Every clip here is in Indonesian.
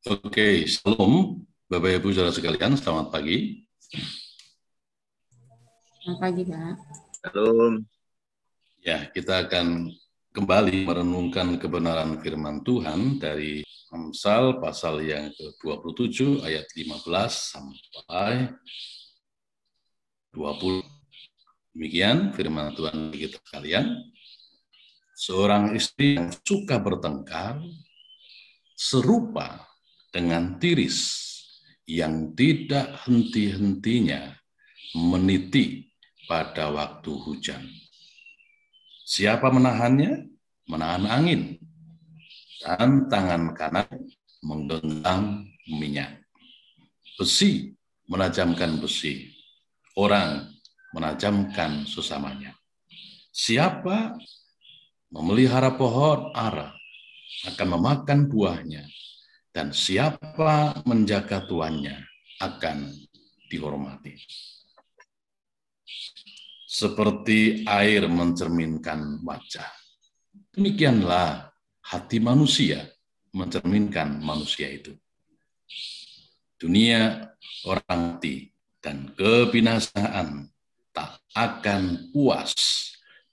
Oke, Shalom Bapak Ibu Saudara sekalian, selamat pagi. Selamat pagi, Pak. Shalom. Ya, kita akan kembali merenungkan kebenaran firman Tuhan dari Amsal pasal yang ke-27 ayat 15 sampai 20. Demikian firman Tuhan bagi kita sekalian. Seorang istri yang suka bertengkar serupa dengan tiris yang tidak henti-hentinya meniti pada waktu hujan. Siapa menahannya? Menahan angin, dan tangan kanan menggenggam minyak. Besi menajamkan besi, orang menajamkan sesamanya. Siapa memelihara pohon ara akan memakan buahnya, dan siapa menjaga tuannya akan dihormati. Seperti air mencerminkan wajah, demikianlah hati manusia mencerminkan manusia itu. Dunia orang mati dan kebinasaan tak akan puas.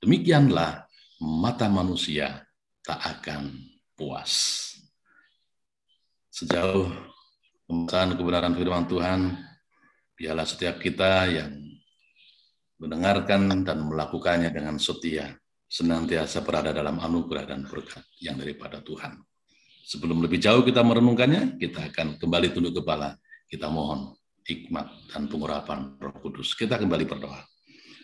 Demikianlah mata manusia tak akan puas. Sejauh pembahasan kebenaran firman Tuhan, biarlah setiap kita yang mendengarkan dan melakukannya dengan setia, senantiasa berada dalam anugerah dan berkat yang daripada Tuhan. Sebelum lebih jauh kita merenungkannya, kita akan kembali tunduk kepala, kita mohon hikmat dan pengurapan Roh Kudus. Kita kembali berdoa.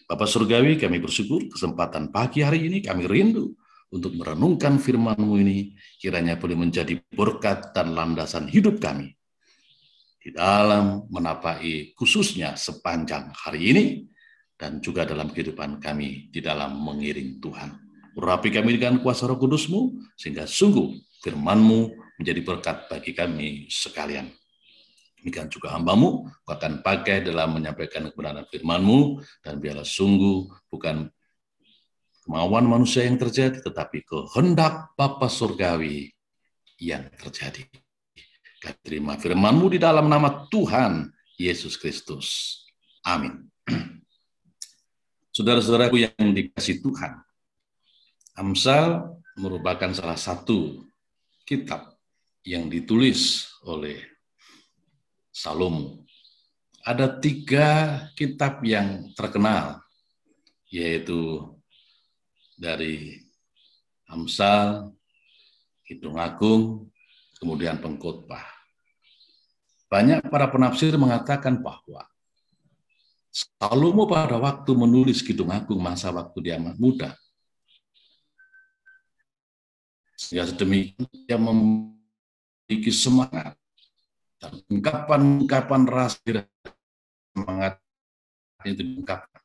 Bapa Surgawi, kami bersyukur kesempatan pagi hari ini, kami rindu untuk merenungkan firman-Mu ini, kiranya boleh menjadi berkat dan landasan hidup kami di dalam menapai khususnya sepanjang hari ini, dan juga dalam kehidupan kami di dalam mengiring Tuhan. Urapi kami dengan kuasa Roh Kudus-Mu, sehingga sungguh firman-Mu menjadi berkat bagi kami sekalian. Demikian juga hamba-Mu akan pakai dalam menyampaikan kebenaran firman-Mu, dan biarlah sungguh bukan kemauan manusia yang terjadi, tetapi kehendak Bapa Surgawi yang terjadi. Kami terima firman-Mu di dalam nama Tuhan Yesus Kristus. Amin. Saudara-saudaraku yang dikasihi Tuhan, Amsal merupakan salah satu kitab yang ditulis oleh Salomo. Ada 3 kitab yang terkenal, yaitu dari Amsal, Kidung Agung, kemudian Pengkhotbah. Banyak para penafsir mengatakan bahwa Salomo pada waktu menulis Kidung Agung masa waktu dia muda, sehingga sedemikian dia memiliki semangat dan ungkapan-ungkapan rasa semangat itu diungkapkan.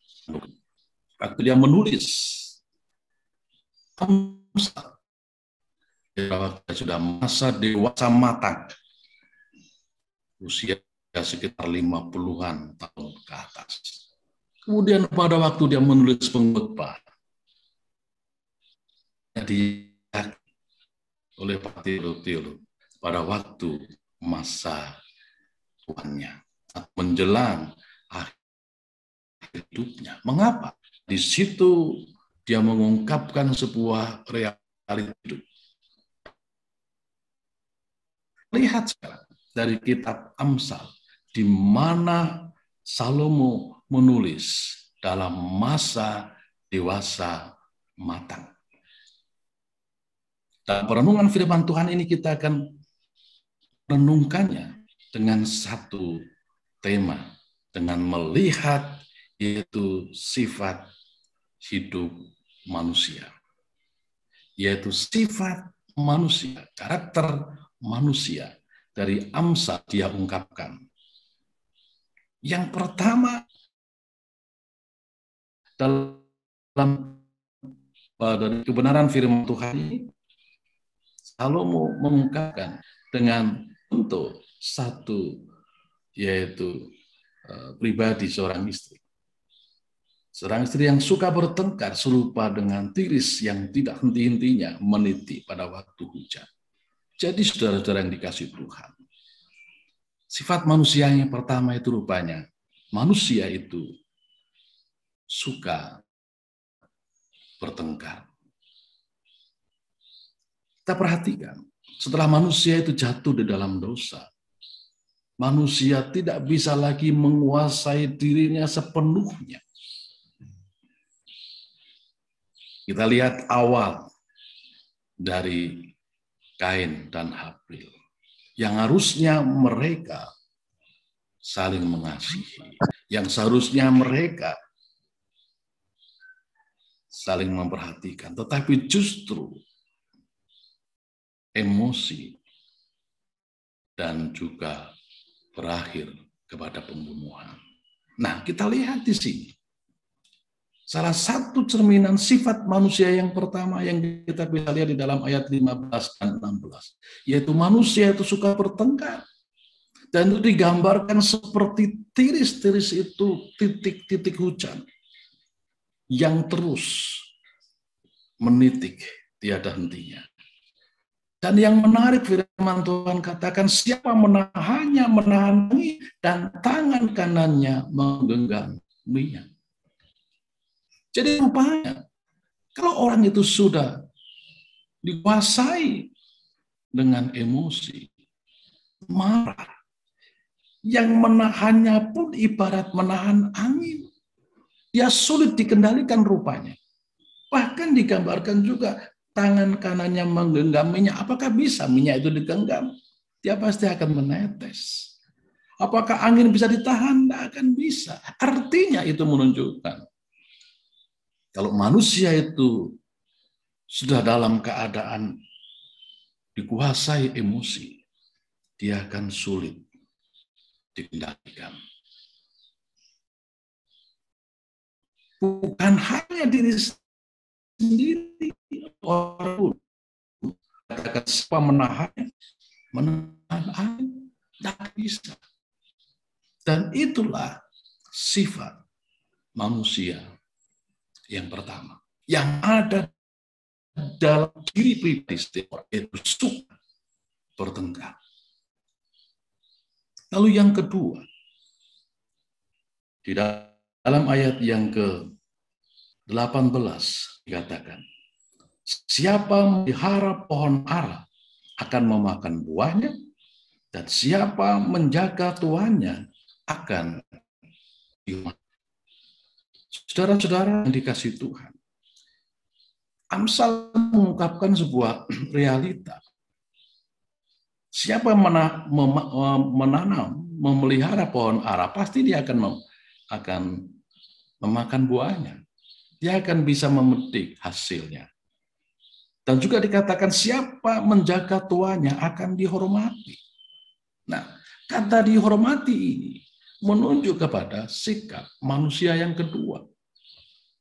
Waktu dia menulis Amsal, dia sudah masa dewasa matang, usia sekitar 50-an tahun ke atas. Kemudian pada waktu dia menulis Pengkhotbah, jadi oleh para teolog pada waktu masa tuannya, menjelang akhir hidupnya. Mengapa? Di situ dia mengungkapkan sebuah realita hidup. Lihat sekarang dari kitab Amsal, di mana Salomo menulis dalam masa dewasa matang. Dalam perenungan firman Tuhan ini kita akan renungkannya dengan satu tema, dengan melihat yaitu sifat hidup manusia. Yaitu sifat manusia, karakter manusia dari Amsal dia ungkapkan. Yang pertama, dalam dari kebenaran firman Tuhan ini, Salomo mengungkapkan dengan bentuk satu, yaitu pribadi seorang istri. Seorang istri yang suka bertengkar serupa dengan tiris yang tidak henti-hentinya meniti pada waktu hujan. Jadi saudara-saudara yang dikasihi Tuhan, Sifat manusia yang pertama itu rupanya, manusia itu suka bertengkar. Kita perhatikan, setelah manusia itu jatuh di dalam dosa, manusia tidak bisa lagi menguasai dirinya sepenuhnya. Kita lihat awal dari Kain dan Habil, yang harusnya mereka saling mengasihi, yang seharusnya mereka saling memperhatikan, tetapi justru emosi dan juga berakhir kepada pembunuhan. Nah, kita lihat di sini. Salah satu cerminan sifat manusia yang pertama yang kita bisa lihat di dalam ayat 15 dan 16. Yaitu manusia itu suka bertengkar. Dan itu digambarkan seperti tiris-tiris itu titik-titik hujan. Yang terus menitik tiada hentinya. Dan yang menarik firman Tuhan katakan, siapa menahannya, menahan dan tangan kanannya menggenggamnya. Jadi rupanya, kalau orang itu sudah dikuasai dengan emosi, marah, yang menahannya pun ibarat menahan angin. Dia sulit dikendalikan rupanya. Bahkan digambarkan juga tangan kanannya menggenggam minyak. Apakah bisa minyak itu digenggam? Dia pasti akan menetes. Apakah angin bisa ditahan? Tidak akan bisa. Artinya itu menunjukkan kalau manusia itu sudah dalam keadaan dikuasai emosi, dia akan sulit dikendalikan. Bukan hanya diri sendiri, orang katakan siapa menahan angin, tidak bisa. Dan itulah sifat manusia yang pertama, yang ada dalam diri pribadi setiap orang, itu suka bertengkar. Lalu yang kedua, di dalam ayat yang ke-18 dikatakan, siapa memelihara pohon ara akan memakan buahnya, dan siapa menjaga tuannya akan dimakan. Saudara-saudara yang dikasihi Tuhan, Amsal mengungkapkan sebuah realita. Siapa menanam, memelihara pohon ara, pasti dia akan memakan buahnya. Dia akan bisa memetik hasilnya. Dan juga dikatakan siapa menjaga tuannya akan dihormati. Nah, kata dihormati ini menunjuk kepada sikap manusia yang kedua.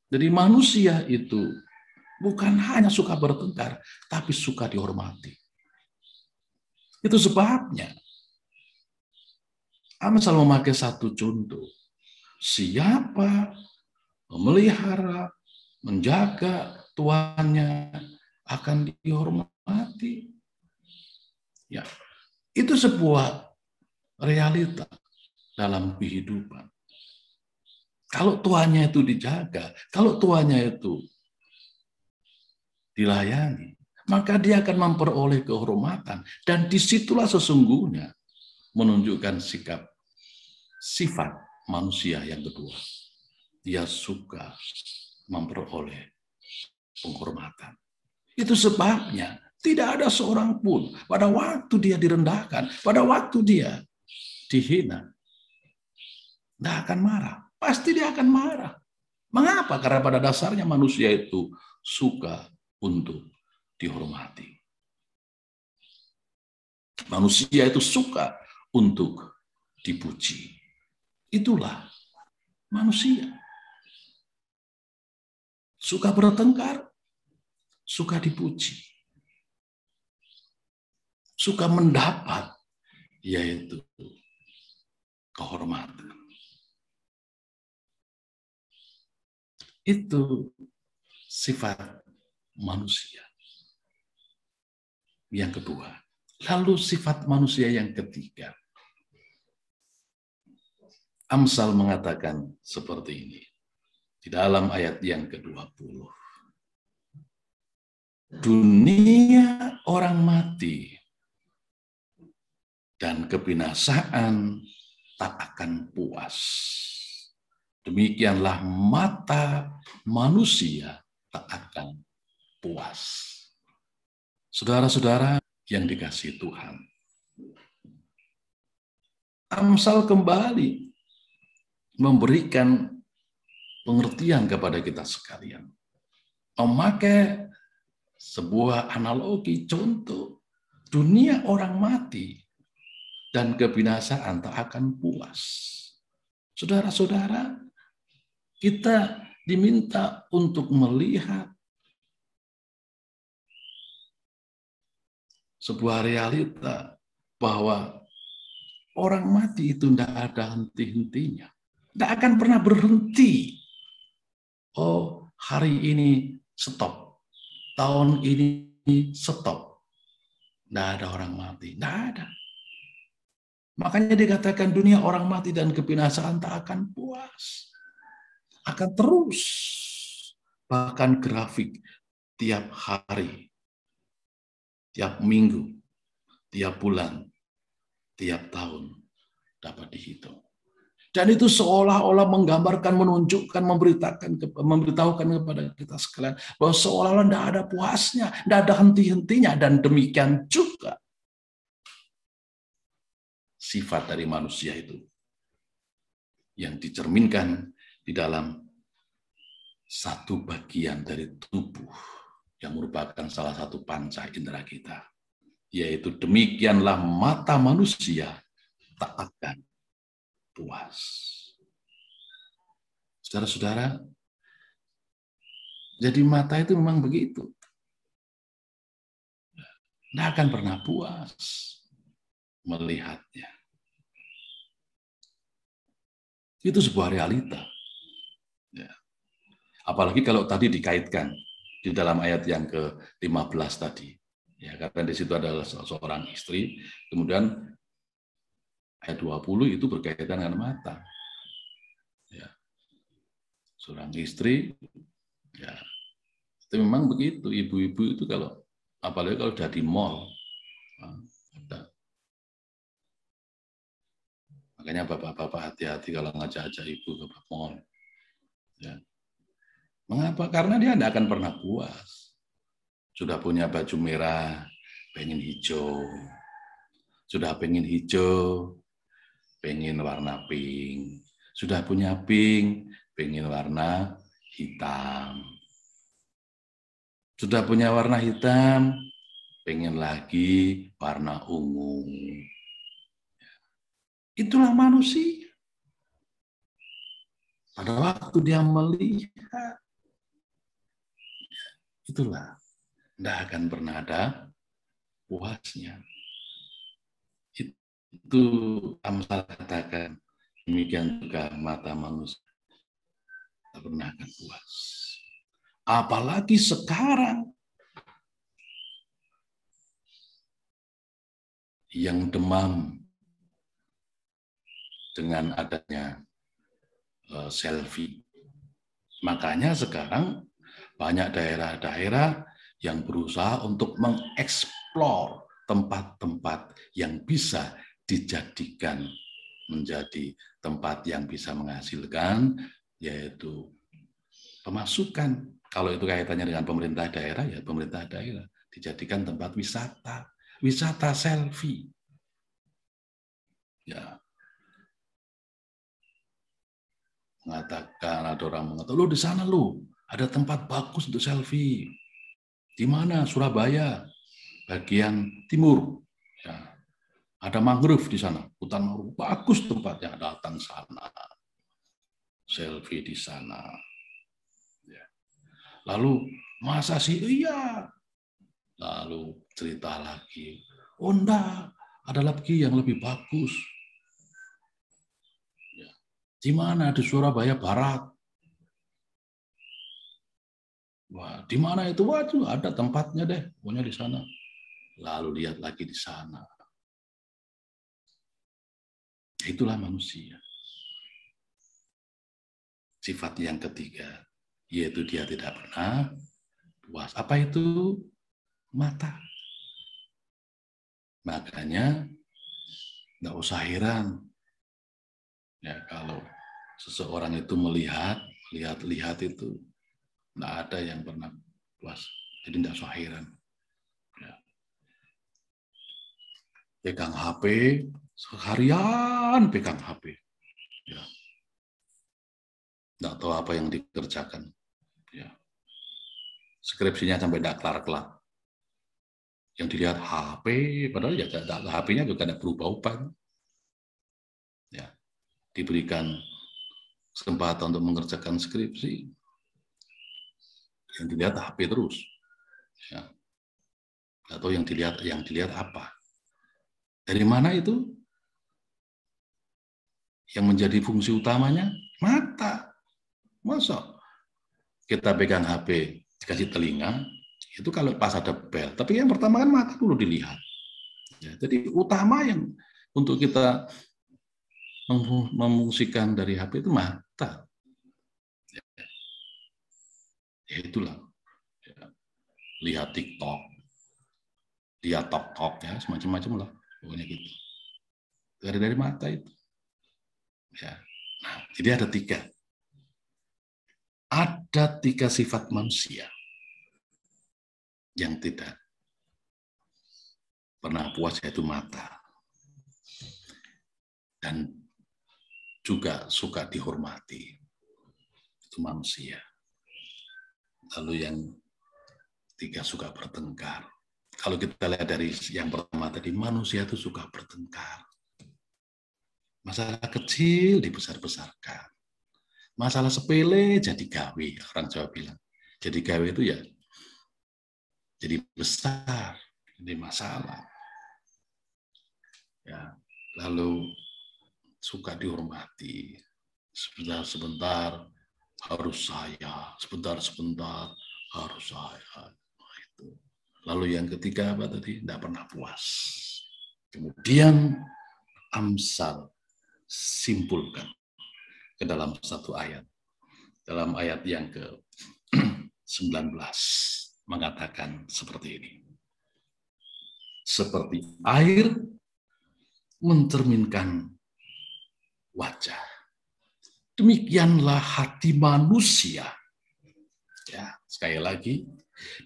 Jadi manusia itu bukan hanya suka bertengkar, tapi suka dihormati. Itu sebabnya Amsal memakai satu contoh. Siapa memelihara, menjaga tuannya akan dihormati. Ya, itu sebuah realita dalam kehidupan. Kalau tuannya itu dijaga, kalau tuannya itu dilayani, maka dia akan memperoleh kehormatan. Dan disitulah sesungguhnya menunjukkan sifat manusia yang kedua. Dia suka memperoleh penghormatan. Itu sebabnya tidak ada seorang pun pada waktu dia direndahkan, pada waktu dia dihina, tidak akan marah. Pasti dia akan marah. Mengapa? Karena pada dasarnya manusia itu suka untuk dihormati. Manusia itu suka untuk dipuji. Itulah manusia. Suka bertengkar, suka dipuji. Suka mendapat, yaitu kehormatan. Itu sifat manusia. Yang kedua. Lalu sifat manusia yang ketiga. Amsal mengatakan seperti ini. Di dalam ayat yang ke-20. Dunia orang mati dan kebinasaan tak akan puas. Demikianlah mata manusia tak akan puas. Saudara-saudara yang dikasihi Tuhan, Amsal kembali memberikan pengertian kepada kita sekalian. Memakai sebuah analogi contoh, dunia orang mati dan kebinasaan tak akan puas. Saudara-saudara, kita diminta untuk melihat sebuah realita bahwa orang mati itu tidak ada henti-hentinya. Tidak akan pernah berhenti. Oh, hari ini stop. Tahun ini stop. Tidak ada orang mati. Tidak ada. Makanya dikatakan dunia orang mati dan kebinasaan tak akan puas. Akan terus. Bahkan grafik tiap hari, tiap minggu, tiap bulan, tiap tahun dapat dihitung. Dan itu seolah-olah menggambarkan, menunjukkan, memberitahukan kepada kita sekalian bahwa seolah-olah tidak ada puasnya, tidak ada henti-hentinya, dan demikian juga sifat dari manusia itu yang dicerminkan di dalam satu bagian dari tubuh yang merupakan salah satu panca indera kita, yaitu demikianlah mata manusia tak akan puas. Saudara-saudara, jadi mata itu memang begitu. Tidak akan pernah puas melihatnya. Itu sebuah realita. Ya. Apalagi kalau tadi dikaitkan di dalam ayat yang ke-15 tadi. Ya, karena di situ adalah seorang istri, kemudian ayat 20 itu berkaitan dengan mata. Ya. Seorang istri, ya, itu memang begitu. Ibu-ibu itu kalau, apalagi kalau udah di mall, makanya bapak-bapak hati-hati kalau ngajak-ajak ibu ke mall. Ya. Mengapa? Karena dia tidak akan pernah puas. Sudah punya baju merah, pengen hijau. Sudah pengen hijau, pengen warna pink. Sudah punya pink, pengen warna hitam. Sudah punya warna hitam, pengen lagi warna ungu. Itulah manusia. Pada waktu dia melihat, itulah, tidak akan pernah ada puasnya. Itu Amsal katakan, demikian juga mata manusia tak pernah akan puas. Apalagi sekarang yang demam dengan adanya selfie. Makanya sekarang banyak daerah-daerah yang berusaha untuk mengeksplor tempat-tempat yang bisa dijadikan menjadi tempat yang bisa menghasilkan, yaitu pemasukan. Kalau itu kaitannya dengan pemerintah daerah, ya pemerintah daerah dijadikan tempat wisata, wisata selfie. Ya, mengatakan, ada orang mengatakan, lu di sana lu ada tempat bagus untuk selfie. Di mana? Surabaya, bagian timur. Ya. Ada mangrove di sana, hutan mangrove, bagus tempatnya, datang sana, selfie di sana. Ya. Lalu masa sih? Iya. Lalu cerita lagi, oh enggak, ada lagi yang lebih bagus. Ya. Di mana? Di Surabaya Barat. Wah, di mana itu? Waduh, ada tempatnya deh, pokoknya di sana. Lalu lihat lagi di sana. Itulah manusia. sifat yang ketiga, yaitu dia tidak pernah puas. Apa itu? Mata. Makanya nggak usah heran ya kalau seseorang itu melihat itu nggak ada yang pernah puas. Jadi nggak usah heran. Ya. Pegang HP seharian, pegang HP. Ya. Nggak tahu apa yang dikerjakan. Ya. Skripsinya sampai nggak kelar-kelar. Yang dilihat HP, padahal ya HP-nya juga tidak berubah-ubah. Ya, diberikan kesempatan untuk mengerjakan skripsi, yang dilihat HP terus. Ya. Atau yang dilihat apa? Dari mana itu? Yang menjadi fungsi utamanya mata. Masa kita pegang HP dikasih telinga, itu kalau pas ada bel. Tapi yang pertama kan mata dulu dilihat. Ya, jadi utama yang untuk kita memfungsikan dari HP itu mata. Ya itulah. Ya. Lihat TikTok, lihat TikTok ya, semacam-macam lah. Pokoknya gitu. Dari mata itu. Ya. Nah, jadi ada tiga. Ada tiga sifat manusia yang tidak pernah puas, yaitu mata. Dan juga suka dihormati. Itu manusia. Lalu yang tiga, suka bertengkar. Kalau kita lihat dari yang pertama tadi, manusia itu suka bertengkar. Masalah kecil dibesar-besarkan. Masalah sepele jadi gawe, orang Jawa bilang. Jadi gawe itu ya jadi besar, jadi masalah. Ya, lalu suka dihormati. Sebentar-sebentar harus saya, sebentar-sebentar harus saya. Nah, itu. Lalu yang ketiga apa tadi? Tidak pernah puas. Kemudian Amsal simpulkan ke dalam satu ayat. Dalam ayat yang ke-19 mengatakan seperti ini. Seperti air mencerminkan wajah, demikianlah hati manusia. Ya, sekali lagi,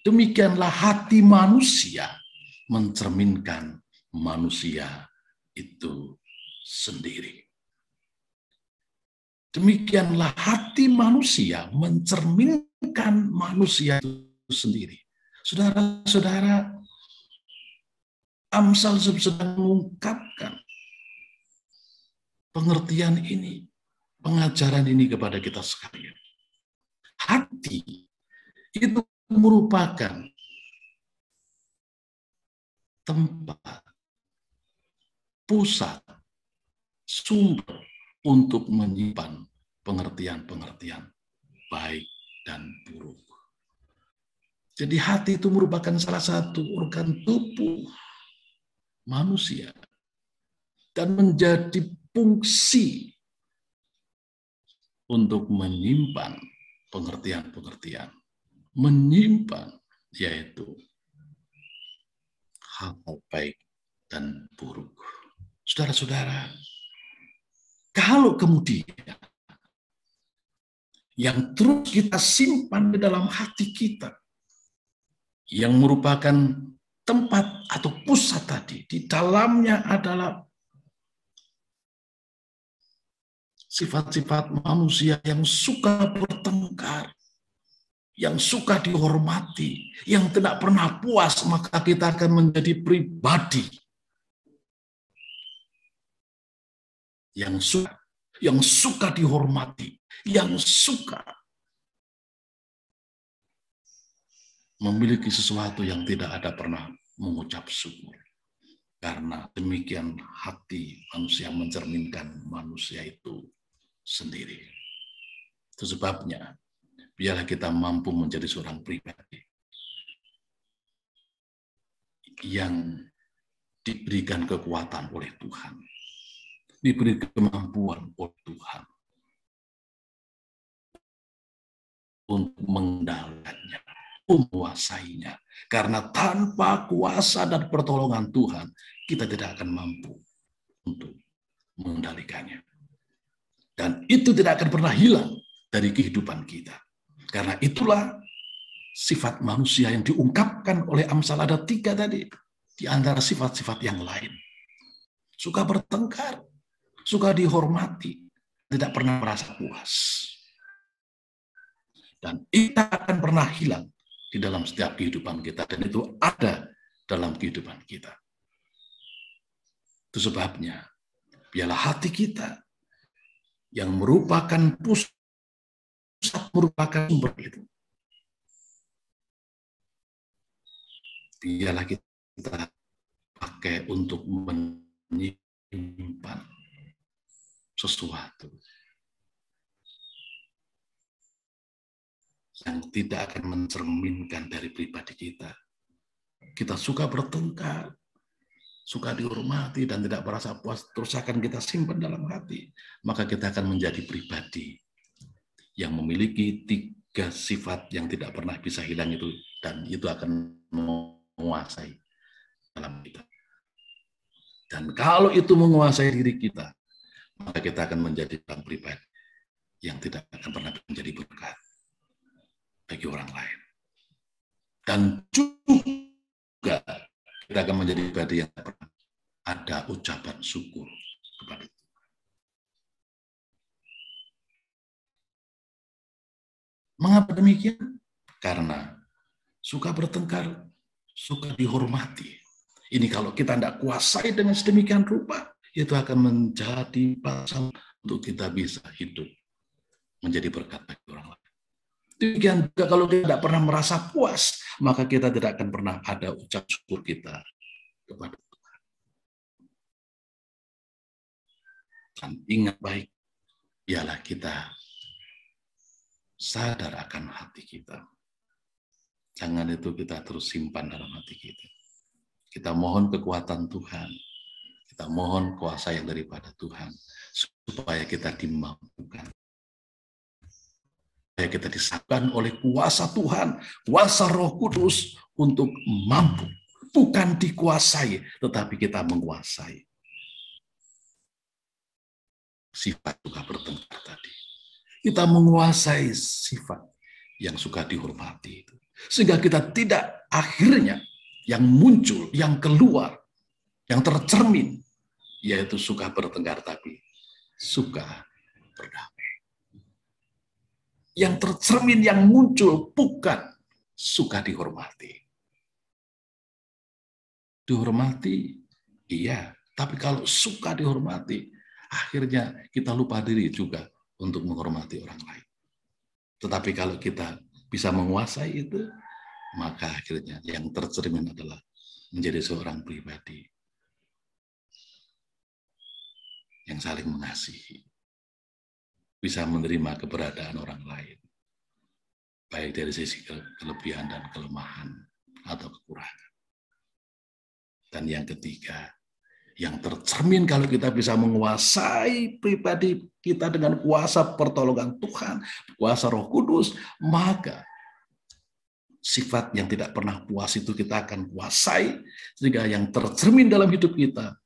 demikianlah hati manusia mencerminkan manusia itu sendiri. Demikianlah hati manusia mencerminkan manusia itu sendiri. Saudara-saudara, Amsal sedang mengungkapkan pengertian ini, pengajaran ini kepada kita sekalian. Hati itu merupakan tempat, pusat, sumber untuk menyimpan pengertian-pengertian baik dan buruk. Jadi hati itu merupakan salah satu organ tubuh manusia dan menjadi fungsi untuk menyimpan pengertian-pengertian, menyimpan yaitu hal baik dan buruk. Saudara-saudara, kalau kemudian yang terus kita simpan di dalam hati kita, yang merupakan tempat atau pusat tadi, di dalamnya adalah sifat-sifat manusia yang suka bertengkar, yang suka dihormati, yang tidak pernah puas, maka kita akan menjadi pribadi yang suka dihormati, yang suka memiliki sesuatu yang tidak ada pernah mengucap syukur. Karena demikian hati manusia mencerminkan manusia itu sendiri. Itu sebabnya, biarlah kita mampu menjadi seorang pribadi yang diberikan kekuatan oleh Tuhan, diberi kemampuan oleh Tuhan untuk mengendalikannya, menguasainya. Karena tanpa kuasa dan pertolongan Tuhan, kita tidak akan mampu untuk mengendalikannya. Dan itu tidak akan pernah hilang dari kehidupan kita. Karena itulah sifat manusia yang diungkapkan oleh Amsal ada 3 tadi. Di antara sifat-sifat yang lain. Suka bertengkar, suka dihormati, tidak pernah merasa puas. Dan itu akan pernah hilang di dalam setiap kehidupan kita. Dan itu ada dalam kehidupan kita. Itu sebabnya, biarlah hati kita yang merupakan pusat, merupakan sumber itu. Biarlah kita pakai untuk menyimpan sesuatu yang tidak akan mencerminkan dari pribadi kita. Kita suka bertengkar, suka dihormati dan tidak merasa puas, terus akan kita simpan dalam hati. Maka kita akan menjadi pribadi yang memiliki 3 sifat yang tidak pernah bisa hilang itu, dan itu akan menguasai dalam kita. Dan kalau itu menguasai diri kita, maka kita akan menjadi orang pribadi yang tidak akan pernah menjadi berkat bagi orang lain. Dan juga kita akan menjadi pribadi yang pernah ada ucapan syukur kepada Tuhan. Mengapa demikian? Karena suka bertengkar, suka dihormati. Ini kalau kita tidak kuasai dengan sedemikian rupa, itu akan menjadi pasal untuk kita bisa hidup menjadi berkat bagi orang lain. Demikian juga kalau kita tidak pernah merasa puas, maka kita tidak akan pernah ada ucap syukur kita kepada Tuhan. Dan ingat baik, ialah kita sadar akan hati kita. Jangan itu kita terus simpan dalam hati kita. Kita mohon kekuatan Tuhan. Kita mohon kuasa yang daripada Tuhan. Supaya kita dimampukan. Supaya kita disahkan oleh kuasa Tuhan. Kuasa Roh Kudus untuk mampu. Bukan dikuasai, tetapi kita menguasai. Sifat suka bertengkar tadi. Kita menguasai sifat yang suka dihormati itu. Sehingga kita tidak akhirnya yang muncul, yang keluar, yang tercermin, yaitu suka bertengkar tapi suka berdamai. Yang tercermin, yang muncul bukan suka dihormati. Dihormati, iya. Tapi kalau suka dihormati, akhirnya kita lupa diri juga untuk menghormati orang lain. Tetapi kalau kita bisa menguasai itu, maka akhirnya yang tercermin adalah menjadi seorang pribadi yang saling mengasihi, bisa menerima keberadaan orang lain, baik dari sisi kelebihan dan kelemahan atau kekurangan. Dan yang ketiga, yang tercermin kalau kita bisa menguasai pribadi kita dengan kuasa pertolongan Tuhan, kuasa Roh Kudus, maka sifat yang tidak pernah puas itu kita akan kuasai, sehingga yang tercermin dalam hidup kita,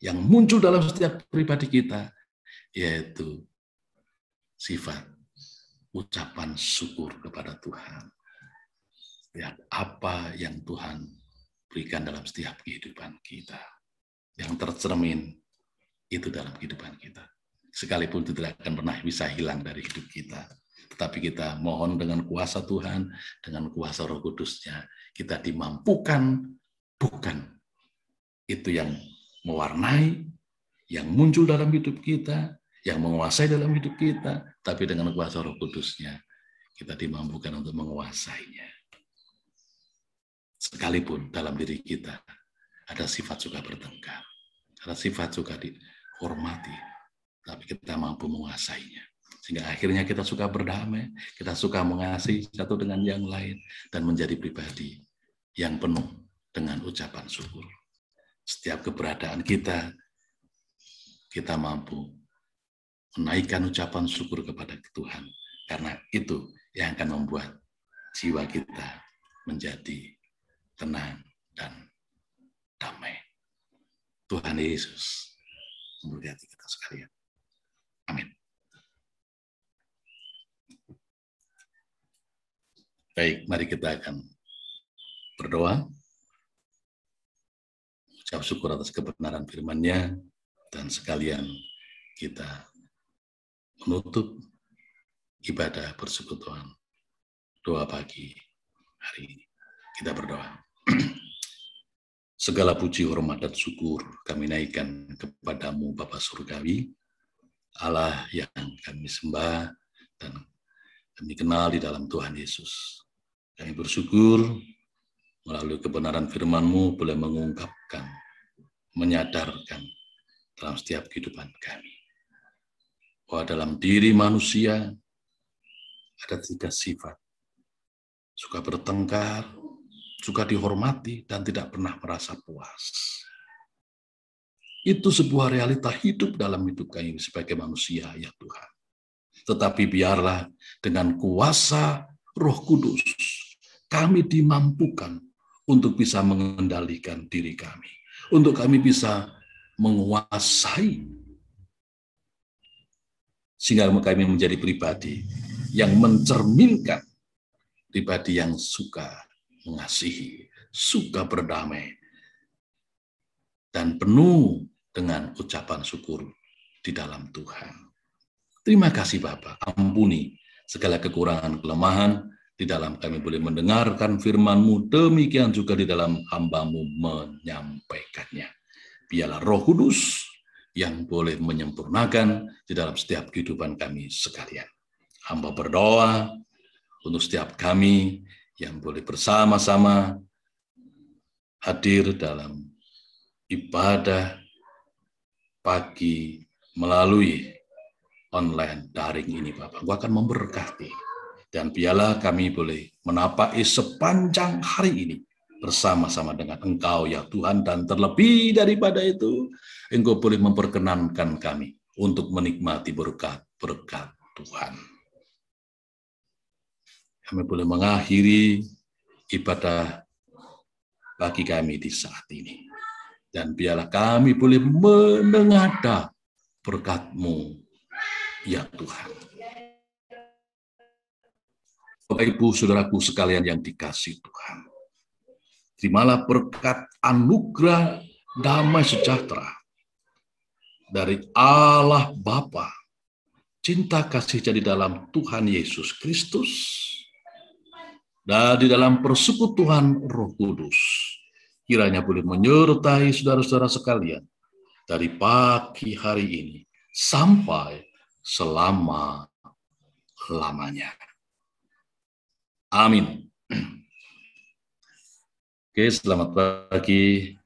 yang muncul dalam setiap pribadi kita, yaitu sifat ucapan syukur kepada Tuhan. Setiap apa yang Tuhan berikan dalam setiap kehidupan kita, yang tercermin itu dalam kehidupan kita. Sekalipun itu tidak akan pernah bisa hilang dari hidup kita. Tetapi kita mohon dengan kuasa Tuhan, dengan kuasa Roh Kudusnya, kita dimampukan, bukan itu yang mewarnai, yang muncul dalam hidup kita, yang menguasai dalam hidup kita, tapi dengan kuasa Roh Kudusnya, kita dimampukan untuk menguasainya. Sekalipun dalam diri kita ada sifat suka bertengkar, ada sifat suka dihormati, tapi kita mampu menguasainya. Sehingga akhirnya kita suka berdamai, kita suka mengasihi satu dengan yang lain, dan menjadi pribadi yang penuh dengan ucapan syukur. Setiap keberadaan kita, kita mampu menaikkan ucapan syukur kepada Tuhan. Karena itu yang akan membuat jiwa kita menjadi tenang dan damai. Tuhan Yesus memberkati kita sekalian. Amin. Baik, mari kita akan berdoa. Ucap syukur atas kebenaran firman-Nya, dan sekalian kita menutup ibadah persekutuan doa pagi hari ini. Kita berdoa. Segala puji, hormat, dan syukur kami naikkan kepadamu Bapa Surgawi, Allah yang kami sembah dan kami kenal di dalam Tuhan Yesus. Kami bersyukur melalui kebenaran firman-Mu boleh mengungkapkan, menyadarkan dalam setiap kehidupan kami, bahwa dalam diri manusia ada 3 sifat: suka bertengkar, suka dihormati, dan tidak pernah merasa puas. Itu sebuah realita hidup dalam hidup kami sebagai manusia, ya Tuhan. Tetapi biarlah dengan kuasa Roh Kudus, kami dimampukan untuk bisa mengendalikan diri kami, untuk kami bisa menguasai, sehingga kami menjadi pribadi yang mencerminkan pribadi yang suka mengasihi, suka berdamai, dan penuh dengan ucapan syukur di dalam Tuhan. Terima kasih Bapa, ampuni segala kekurangan, kelemahan, di dalam kami boleh mendengarkan firman-Mu, demikian juga di dalam hamba-Mu menyampaikannya. Biarlah Roh Kudus yang boleh menyempurnakan di dalam setiap kehidupan kami sekalian. Hamba berdoa untuk setiap kami yang boleh bersama-sama hadir dalam ibadah pagi melalui online daring ini, Bapak. Engkau akan memberkati. Dan biarlah kami boleh menapaki sepanjang hari ini bersama-sama dengan Engkau, ya Tuhan. Dan terlebih daripada itu, Engkau boleh memperkenankan kami untuk menikmati berkat-berkat Tuhan. Kami boleh mengakhiri ibadah bagi kami di saat ini. Dan biarlah kami boleh menengadah berkat-Mu, ya Tuhan. Bapak, Ibu, Saudaraku sekalian yang dikasihi Tuhan, terimalah berkat anugerah damai sejahtera dari Allah Bapa, cinta kasih jadi dalam Tuhan Yesus Kristus, dan di dalam persekutuan Roh Kudus, kiranya boleh menyertai saudara-saudara sekalian dari pagi hari ini sampai selama-lamanya. Amin. Oke, selamat pagi